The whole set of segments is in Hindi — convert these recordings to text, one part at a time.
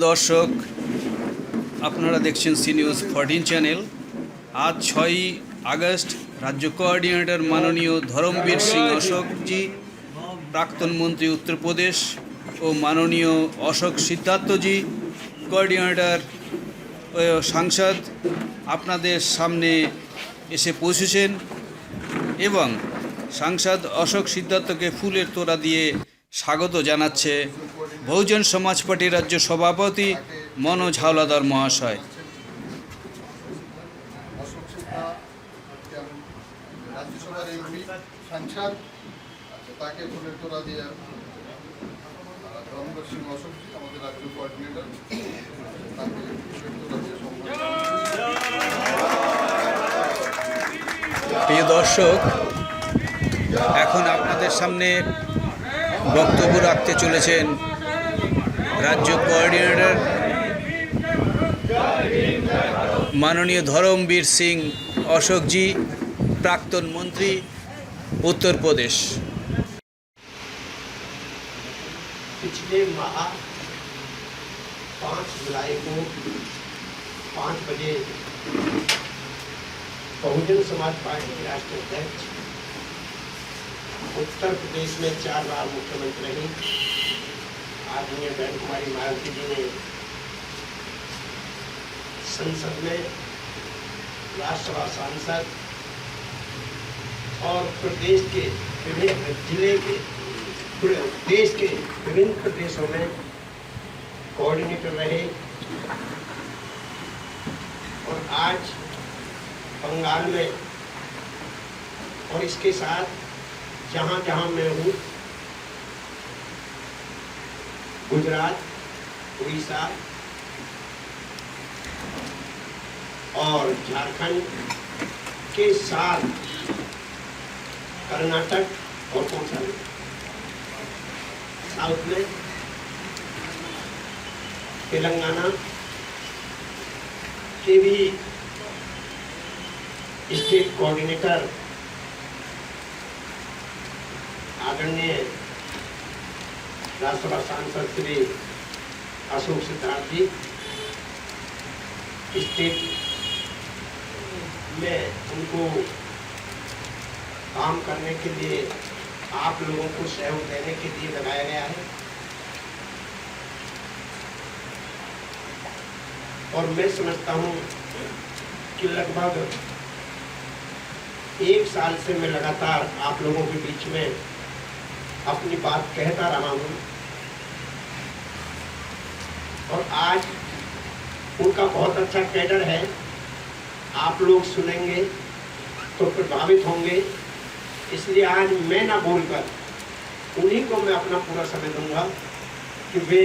দর্শক, আপনারা দেখছেন সি নিউজ 14 চ্যানেল। আজ 6 আগস্ট রাজ্য কোঅর্ডিনেটর মাননীয় ধরমবীর সিং অশোকজি, প্রাক্তন মন্ত্রী উত্তরপ্রদেশ, ও মাননীয় অশোক সিদ্ধার্থজি, কোঅর্ডিনেটর ও সাংসদ, আপনাদের সামনে এসে পৌঁছেছেন এবং সাংসদ অশোক সিদ্ধার্থকে ফুলের তোড়া দিয়ে স্বাগত জানাচ্ছে বহুজন সমাজ পার্টির রাজ্য সভাপতি মনোজ হাওলাদার মহাশয়। অশোক সিদ্ধা রাজ্যসভার এমপি সাংসদ, তাকে ফুলের তোড়া দিয়ে ধরমবীর সিং অশোকজি আমাদের রাজ্য কোঅর্ডিনেটর, তাকে ফুলের তোড়া দিয়ে প্রিয় দর্শক, এখন আপনাদের সামনে বক্তব্য রাখতে চলেছেন রাজ্য কোঅর্ডিনেটর মাননীয় ধরমবীর সিং অশোকজি, প্রাক্তন মন্ত্রী उत्तरप्रदेश। पिछले माह 5 जुलाई को 5 बजे बहुजन समाज पार्टी के राष्ट्रीय अध्यक्ष, उत्तर प्रदेश में 4 बार मुख्यमंत्री रही आदरणीय बहन कुमारी मायावती जी ने संसद में राज्यसभा सांसद और प्रदेश के विभिन्न जिले के देश के विभिन्न प्रदेशों में कोऑर्डिनेटर रहे और आज बंगाल में और इसके साथ जहाँ जहाँ मैं हूँ, गुजरात, उड़ीसा और झारखंड के साथ कर्नाटक और कौन सा साउथ में तेलंगाना के भी स्टेट कोऑर्डिनेटर आदरणीय राज्यसभा सांसद श्री अशोक सिद्धार्थ जी, स्टेट में उनको काम करने के लिए, आप लोगों को सहयोग देने के लिए लगाया गया है। और मैं समझता हूँ कि लगभग 1 साल से मैं लगातार आप लोगों के बीच में अपनी बात कहता रहा हूँ और आज उनका बहुत अच्छा कैडर है। आप लोग सुनेंगे तो प्रभावित होंगे, इसलिए आज मैं ना बोलकर उन्हीं को मैं अपना पूरा समय दूंगा कि वे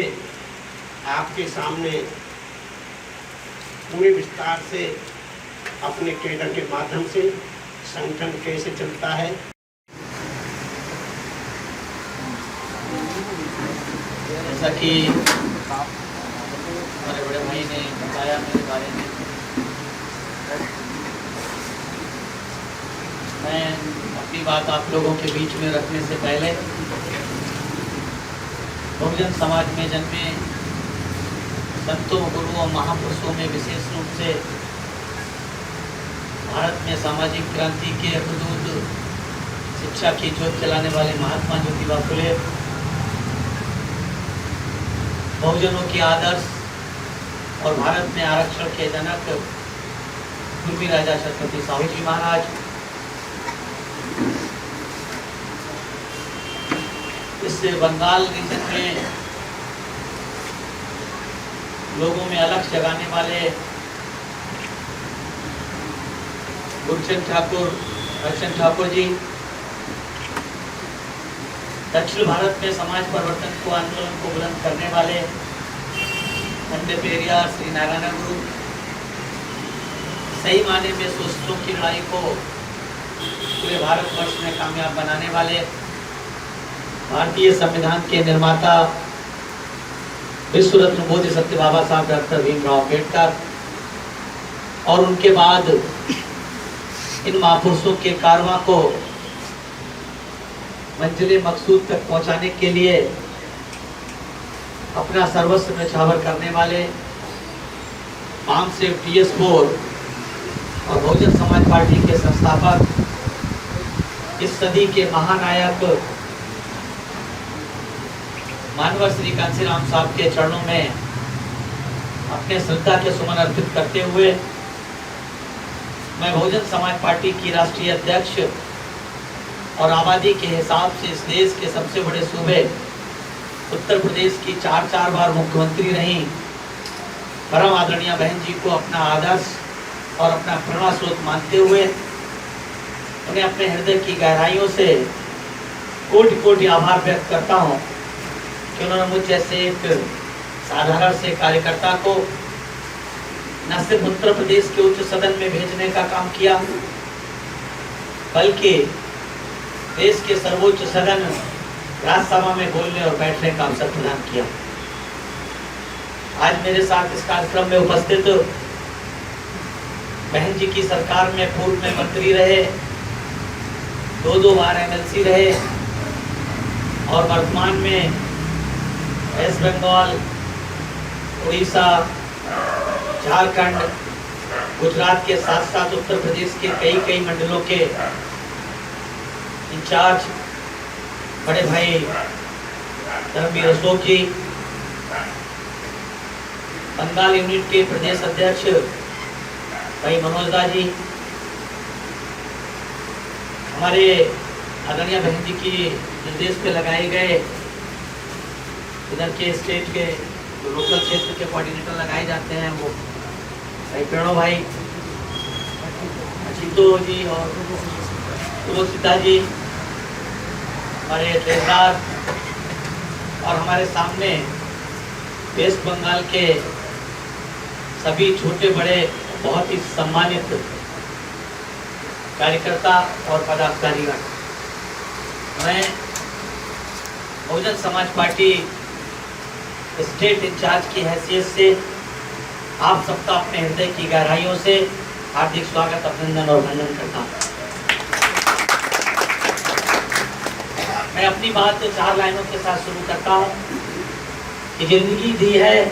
आपके सामने पूरे विस्तार से अपने कैडर के माध्यम से संगठन कैसे चलता है। जैसा कि हमारे बड़े भाई ने बताया मेरे बारे में, मैं अपनी बात आप लोगों के बीच में रखने से पहले बहुजन समाज में जन्मे संतों, गुरुओं, महापुरुषों में विशेष रूप से भारत में सामाजिक क्रांति के हुदूद शिक्षा की ज्योत जलाने वाले महात्मा ज्योतिबा फुले, बहुजनों के आदर्श और भारत में आरक्षण के जनक पूर्वी राजा छत्रपति साहू जी महाराज, इस बंगाल रीजन में लोगों में अलग जगाने वाले गुरचंद ठाकुर, रक्षण ठाकुर जी, दक्षिण भारत में समाज परिवर्तन को, आंदोलन को बुलंद करने वाले पंडित पेरियार, श्री नारायण गुरु, सही माने में शोषितों की लड़ाई को पूरे भारतवर्ष में कामयाब बनाने वाले भारतीय संविधान के निर्माता विश्व रत्न बोधि सत्य बाबा साहब डॉक्टर भीमराव अम्बेडकर, और उनके बाद इन महापुरुषों के कारवां को मंजिले मकसूद तक पहुंचाने के लिए अपना सर्वस्व न्यौछावर करने वाले पाम से TS4 और बहुजन समाज पार्टी के संस्थापक, इस सदी के महानायक मानवर श्री कांसीराम साहब के चरणों में अपने श्रद्धा के सुमन अर्पित करते हुए मैं बहुजन समाज पार्टी की राष्ट्रीय अध्यक्ष और आबादी के हिसाब से इस देश के सबसे बड़े सूबे उत्तर प्रदेश की 4 बार मुख्यमंत्री रही परम आदरणीय बहन जी को अपना आदर्श और अपना प्रेरणा स्रोत मानते हुए उन्हें अपने हृदय की गहराइयों से कोटि कोटि आभार व्यक्त करता हूँ कि उन्होंने मुझ जैसे एक साधारण से कार्यकर्ता को न सिर्फ उत्तर प्रदेश के उच्च सदन में भेजने का काम किया, बल्कि देश के सर्वोच्च सदन राज्यसभा में बोलने और बैठने का अवसर प्रदान किया। आज मेरे साथ इस कार्यक्रम में उपस्थित बहन जी की सरकार में पूर्व में मंत्री रहे, 2 बार MLC रहे और वर्तमान में वेस्ट बंगाल, उड़ीसा, झारखंड, गुजरात के साथ साथ उत्तर प्रदेश के कई मंडलों के इंचार्ज बड़े भाई धर्मवीर अशोक जी, बंगाल यूनिट के प्रदेश अध्यक्ष भाई मनोज दा जी, हमारे आदरणीय बहन जी की निर्देश पे लगाए गए इधर के स्टेट के जो लोकल क्षेत्र के कोऑर्डिनेटर लगाए जाते हैं वो भाई प्रणव भाई, अचितो जी और सीता जी, हमारे ठेकेदार और हमारे सामने वेस्ट बंगाल के सभी छोटे बड़े बहुत ही सम्मानित कार्यकर्ता और पदाधिकारीगण। मैं Bahujan Samaj party state in charge की हैसियत से आप सबका अपने हृदय की गहराइयों से हार्दिक स्वागत, अभिनंदन और वंदन करता हूँ। मैं अपनी बात 4 लाइनों के साथ शुरू करता हूँ कि जिंदगी दी है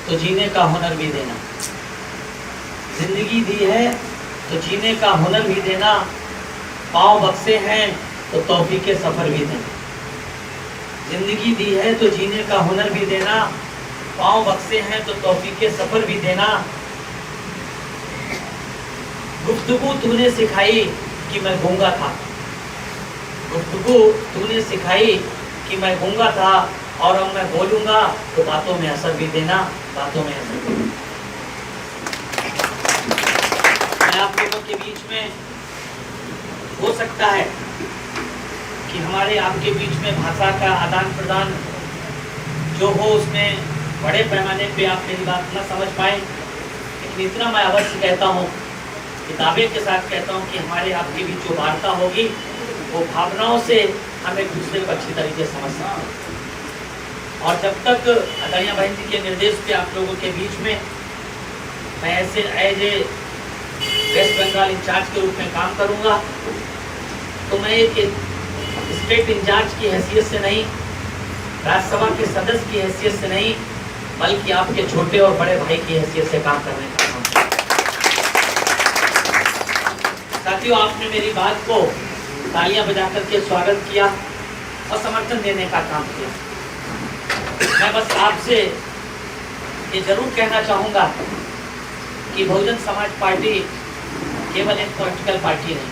तो जीने का हुनर भी देना, जिंदगी दी है तो जीने का हुनर भी देना, पाँव बख्शे हैं तो तौफीक के सफर भी देना। जिंदगी दी है तो जीने का हुनर भी देना, पाँव बख्शे हैं तो तौफीक के सफर भी देना। गुफ्तगू तूने सिखाई कि मैं गूंगा था, गुफ्तगू तूने सिखाई कि मैं गूंगा था, और अब मैं बोलूंगा तो बातों में असर भी देना, बातों में असर भी देना। मैं आप लोगों के बीच में हो सकता है कि हमारे आपके बीच में भाषा का आदान प्रदान जो हो उसमें बड़े पैमाने पे आप मेरी बात न समझ पाए, लेकिन इतना मैं अवश्य कहता हूँ, किताबे के साथ कहता हूँ कि हमारे आपके बीच जो वार्ता होगी वो भावनाओं से हम एक दूसरे को अच्छी तरीके से समझ सकते हैं। और जब तक आदरणीय बहन जी के निर्देश पे आप लोगों के बीच में मैं ऐसे as a West Bengal incharge के रूप में काम करूँगा, तो मैं एक स्टेट इंचार्ज की हैसियत से नहीं, राज्यसभा के सदस्य की हैसियत से नहीं, बल्कि आपके छोटे और बड़े भाई की हैसियत से काम करने का काम। साथियों, आपने मेरी बात को तालियां बजा करके स्वागत किया और समर्थन देने का काम किया। मैं बस आपसे ये जरूर कहना चाहूँगा कि बहुजन समाज पार्टी केवल एक पॉलिटिकल पार्टी नहीं,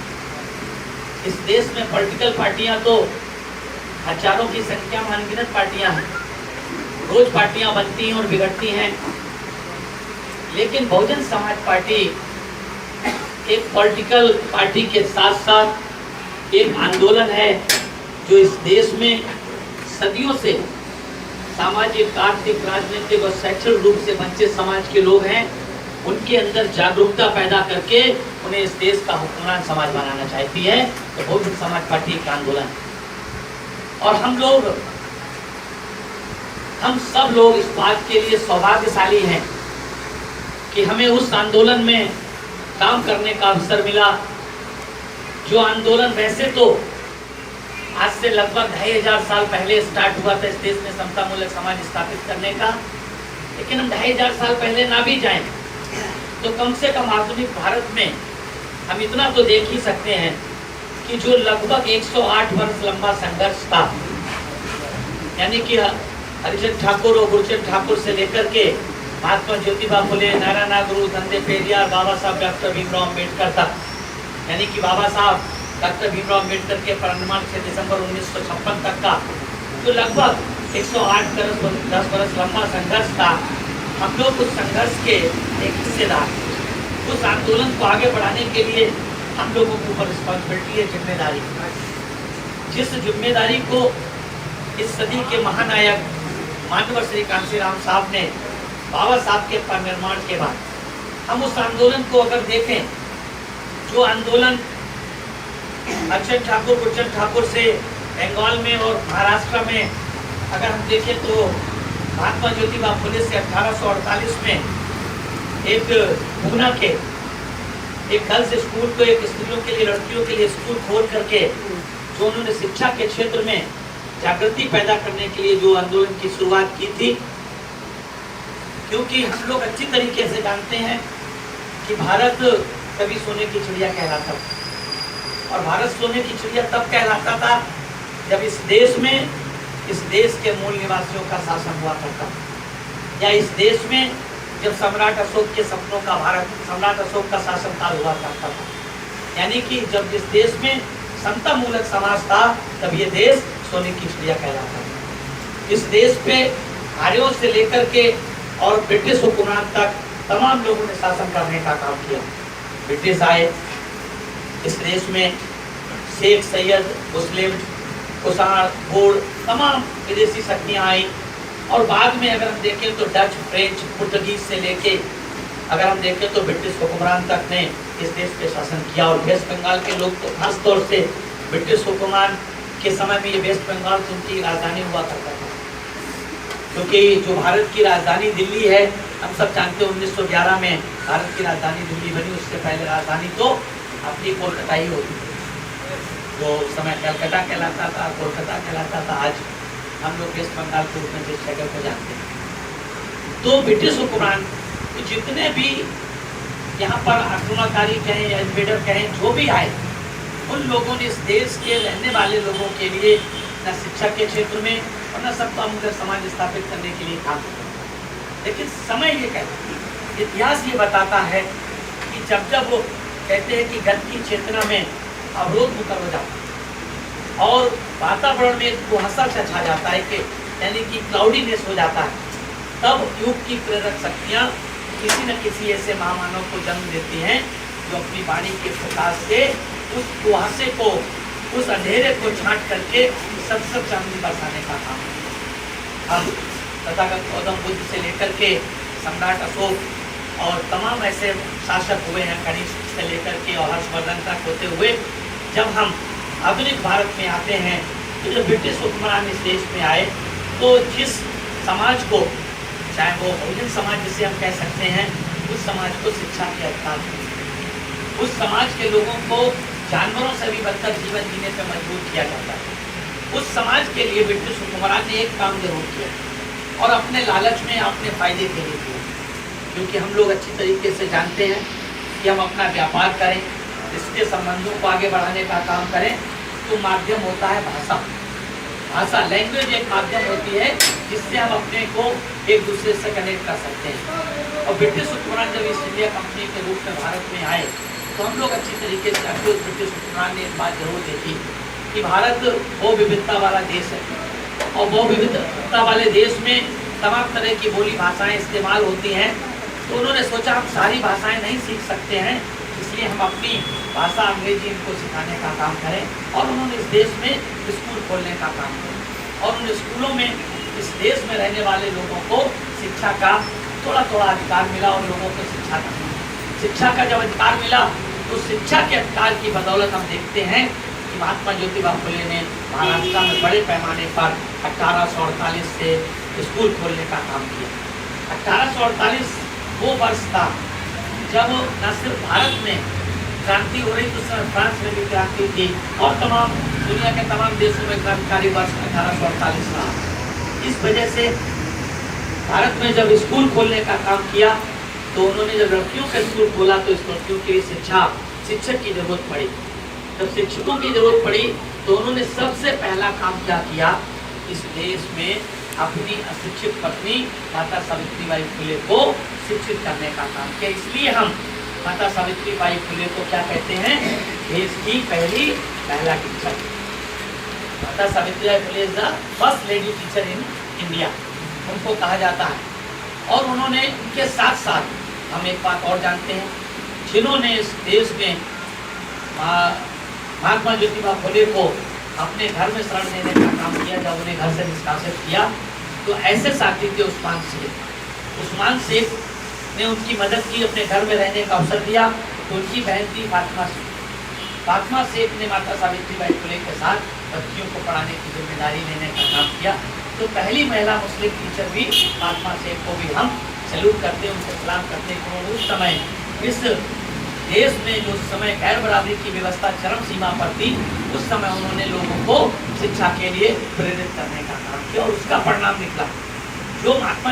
इस देश में पॉलिटिकल पार्टियां तो हजारों की संख्या में अनगिनत पार्टियां हैं, रोज पार्टियां बनती हैं और बिगड़ती हैं, लेकिन बहुजन समाज पार्टी एक पॉलिटिकल पार्टी के साथ साथ एक आंदोलन है जो इस देश में सदियों से सामाजिक, आर्थिक, राजनीतिक और शैक्षणिक रूप से वंचित समाज के लोग हैं, उनके अंदर जागरूकता पैदा करके उन्हें इस देश का हुक्मरान समाज बनाना चाहती है। तो बहुजन समाज पार्टी का आंदोलन और हम सब लोग इस बात के लिए सौभाग्यशाली हैं कि हमें उस आंदोलन में काम करने का अवसर मिला, जो आंदोलन वैसे तो आज से लगभग 2500 साल पहले स्टार्ट हुआ था इस देश में समतामूलक समाज स्थापित करने का। लेकिन हम 2500 साल पहले ना भी जाएं तो कम से कम आधुनिक भारत में हम इतना तो देख ही सकते हैं कि जो लगभग 108 वर्ष लंबा संघर्ष था, यानी कि हरिचंद ठाकुर और गुरुचंद ठाकुर से लेकर के महात्मा ज्योतिबा फुले, नारायण नागरू, धनंजय पेरियार, बाबा साहब डॉक्टर भीमराव अम्बेडकर तक, यानी कि बाबा साहब डॉक्टर भीमराव अम्बेडकर के परिनिर्वाण से दिसंबर 1956 तक का जो लगभग 108 वर्ष लंबा संघर्ष था, हम लोग उस संघर्ष के एक हिस्सेदार। उस आंदोलन को आगे बढ़ाने के लिए हम लोगों के ऊपर रिस्पॉन्सिबिलिटी है, जिम्मेदारी। जिस जिम्मेदारी को इस सदी के महानायक माननीय श्री कांशीराम साहब ने बाबा साहब के परिनिर्वाण के बाद, हम उस आंदोलन को अगर देखें, जो आंदोलन अक्षय ठाकुर, गुरचंद ठाकुर से बंगाल में और महाराष्ट्र में अगर हम देखें तो महात्मा ज्योतिबा फुले से 1848 में एक पूना के एक गर्ल्स स्कूल को, एक स्त्रियों के लिए, लड़कियों के लिए स्कूल खोल करके जो उन्होंने शिक्षा के क्षेत्र में जागृति पैदा करने के लिए जो आंदोलन की शुरुआत की थी। क्योंकि हम लोग अच्छी तरीके से जानते हैं कि भारत कभी सोने की चिड़िया कहलाता था, और भारत सोने की चिड़िया तब कहलाता था जब इस देश में, इस देश के मूल निवासियों का शासन हुआ करता, या इस देश में जब सम्राट अशोक के सपनों का भारत, सम्राट अशोक का शासनकाल हुआ करता था। यानी कि जब इस देश में समतामूलक समाज था तब ये देश सोने की चिड़िया कहलाता था। इस देश पे आर्यों से लेकर के और ब्रिटिश हुक्मरान तक तमाम लोगों ने शासन करने का काम किया। ब्रिटिश आए इस देश में, शेख, सैयद, मुस्लिम, कुषाण, गौड़, तमाम विदेशी शक्तियाँ आई, और बाद में अगर हम देखें तो डच, फ्रेंच, पुर्तगीज से लेके अगर हम देखें तो ब्रिटिश हुक्मरान तक ने इस देश पे शासन किया। और वेस्ट बंगाल के लोग तो खास तौर से ब्रिटिश हुक्मरान के समय में ये वेस्ट बंगाल उनकी राजधानी हुआ करता था, क्योंकि जो भारत की राजधानी दिल्ली है, हम सब जानते हैं 1911 में भारत की राजधानी दिल्ली बनी। उससे पहले राजधानी तो अपनी कोलकाता ही होती थी, जो उस समय कलकत्ता कहलाता था, कोलकाता कहलाता था। आज हम लोग वेस्ट बंगाल के रूप में जिस जगह को जानते हैं। तो ब्रिटिश हुक्मरान जितने भी यहाँ पर आक्रमणकारी कहें या इन्वेडर कहें, जो भी आए, उन लोगों ने इस देश के रहने वाले लोगों के लिए न शिक्षा के क्षेत्र में और न समतामूलक समाज स्थापित करने के लिए काम किया। लेकिन समय ये कहता है, इतिहास ये बताता है कि जब जब वो कहते हैं कि गत की चेतना में अवरोध मुकर हो जाता है और वातावरण में एक कुहासा छा जाता है, कि यानी कि क्लाउडीनेस हो जाता है, तब युग की प्रेरक शक्तियाँ किसी न किसी ऐसे महामानव को जन्म देती हैं जो अपनी वाणी के प्रकाश से उस कुहासे को, उस अंधेरे को छांट करके सब चांदनी बरसाने का काम है। हम तथागत गौतम बुद्ध से लेकर के सम्राट अशोक और तमाम ऐसे शासक हुए हैं, कनिष्क से लेकर के और हर्षवर्धन तक होते हुए जब हम आधुनिक भारत में आते हैं, तो जब ब्रिटिश हुक्मरान इस देश में आए तो जिस समाज को, चाहे वो बहुजन समाज जिसे हम कह सकते हैं, उस समाज को शिक्षा के अधिकार थे। उस समाज के लोगों को जानवरों से भी बढ़कर जीवन जीने पर मजबूर किया जाता है। उस समाज के लिए ब्रिटिश हुक्मरान ने एक काम जरूर किया, और अपने लालच में, अपने फायदे के लिए किया। क्योंकि हम लोग अच्छी तरीके से जानते हैं कि हम अपना व्यापार करें, इसके संबंधों को आगे बढ़ाने का काम करें, तो माध्यम होता है भाषा। भाषा, लैंग्वेज एक माध्यम होती है जिससे हम अपने को एक दूसरे से कनेक्ट कर सकते हैं। और ब्रिटिश हुक्मरान जब ईस्ट इंडिया कंपनी के रूप में भारत में आए, तो हम लोग अच्छी तरीके से अभी ब्रिटिश हुक्मरान ने एक बात जरूर देखी कि भारत वो विविधता वाला देश है, और वो विविधता वाले देश में तमाम तरह की बोली भाषाएं इस्तेमाल होती हैं। तो उन्होंने सोचा हम सारी भाषाएं नहीं सीख सकते हैं, इसलिए हम अपनी भाषा अंग्रेजी इनको सिखाने का काम करें। और उन्होंने इस देश में स्कूल खोलने का काम किया, और उन स्कूलों में इस देश में रहने वाले लोगों को शिक्षा का थोड़ा थोड़ा अधिकार मिला, और लोगों को शिक्षा का जब अधिकार मिला, तो शिक्षा के अधिकार की बदौलत हम देखते हैं कि महात्मा ज्योतिबा फुले ने महाराष्ट्र में बड़े पैमाने पर 1848 से स्कूल खोलने का काम किया। 1848 वो वर्ष था जब न सिर्फ भारत में क्रांति हो रही तो उस समय फ्रांस में भी क्रांति थी और तमाम दुनिया के तमाम देशों में क्रांतिकारी वर्ष 1848 रहा। इस वजह से भारत में जब स्कूल खोलने का काम किया तो उन्होंने जब लड़कियों का स्कूल खोला तो इस लड़कियों के लिए शिक्षक की जरूरत पड़ी। जब शिक्षकों की जरूरत पड़ी तो उन्होंने सबसे पहला काम क्या किया, इस देश में अपनी अशिक्षित पत्नी माता सावित्रीबाई फुले को शिक्षित करने का काम किया। इसलिए हम माता सावित्रीबाई फुले को क्या कहते हैं, देश की पहली महिला टीचर। माता Savitribai Phule is the first lady teacher in India, उनको कहा जाता है। और उन्होंने उनके साथ साथ हम एक बात और जानते हैं, जिन्होंने इस देश में महात्मा ज्योतिबा फुले को अपने घर में शरण देने का काम किया, जब उन्हें घर से निष्कासित किया तो ऐसे साथी थे उस्मान शेख। उस्मान शेख ने उनकी मदद की, अपने घर में रहने का अवसर दिया। तो उनकी बहन थी फातिमा शेख। फातिमा शेख ने माता सावित्रीबाई फुले के साथ बच्चियों को पढ़ाने की जिम्मेदारी लेने का काम किया। तो पहली महिला मुस्लिम टीचर भी फातिमा शेख को भी हम सैल्यूट करते हैं, उनको सलाम करते हैं। तो उस समय इस देश में जो समय गैर बराबरी की व्यवस्था चरम सीमा पर थी, उस समय उन्होंने लोगों को शिक्षा के लिए प्रेरित करने का काम किया और उसका परिणाम निकला। जो महात्मा